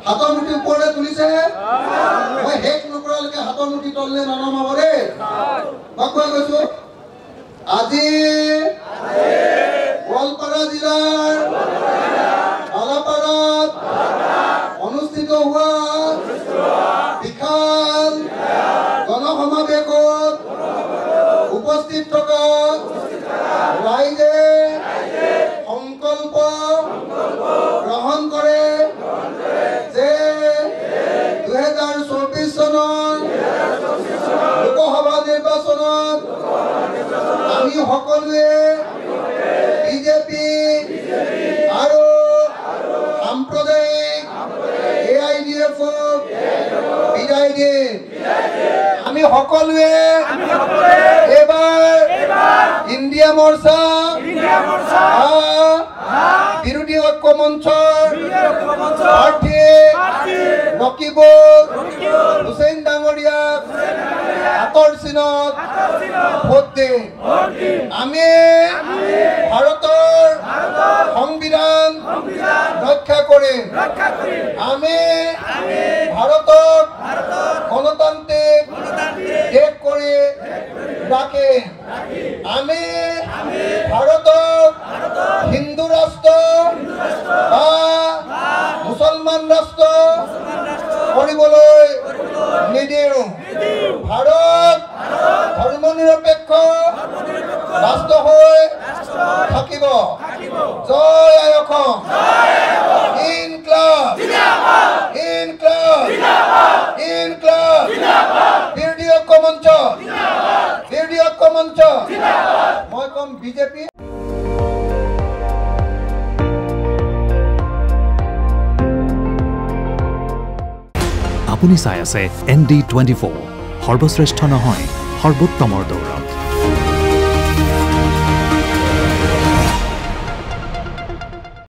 হাতৰ মুঠি ওপৰলৈ তুলিছে মই শেষ নকৰালৈকে হাতৰ মুঠি তললে ননমাব দেই মই কৈ গৈছো আজি গোৱালপাৰা জিলাৰ আলাপাৰাত অনুষ্ঠিত হোৱা বিশাল গণসমাৱেশত উপস্থিত থকা ৰাইজে সংকল্প গ্ৰহণ কৰে যে 2024 চনৰ লোকসভা নিৰ্বাচনত আমি সকলোৱে বিজেপি আৰু সাম্প্ৰদায়িক AIDF-ক বিদায় দিম আমি সকলোৱে এবাৰ ইণ্ডিয়া মৰ্চা বিৰোধী ঐক্য মঞ্চৰ প্ৰাৰ্থী ৰকিবুল হুছেইন ডাঙৰীয়াক হাতৰ চিনত ভোট দিম আমি ভাৰতৰ সংবিধান ৰক্ষা কৰিম আমি ভাৰতক গণতান্ত্ৰিক দেশ কৰি ৰাখিম আমি ভাৰতক হিন্দু ৰাষ্ট্ৰ বা মুছলমান ৰাষ্ট্ৰ কৰিবলৈ নিদিওঁ ভাৰত ধৰ্মনিৰপেক্ষ ৰাষ্ট্ৰ হৈ থাকিব জয় আই অসম ইনকলাব ইনকলাব ইনকলাব বিৰোধী ঐক্য মঞ্চ মই কম বিজেপি আপুনি চাই আছে ND24 সৰ্বশ্ৰেষ্ঠ নহয় সৰ্বোত্তমৰ দৌৰ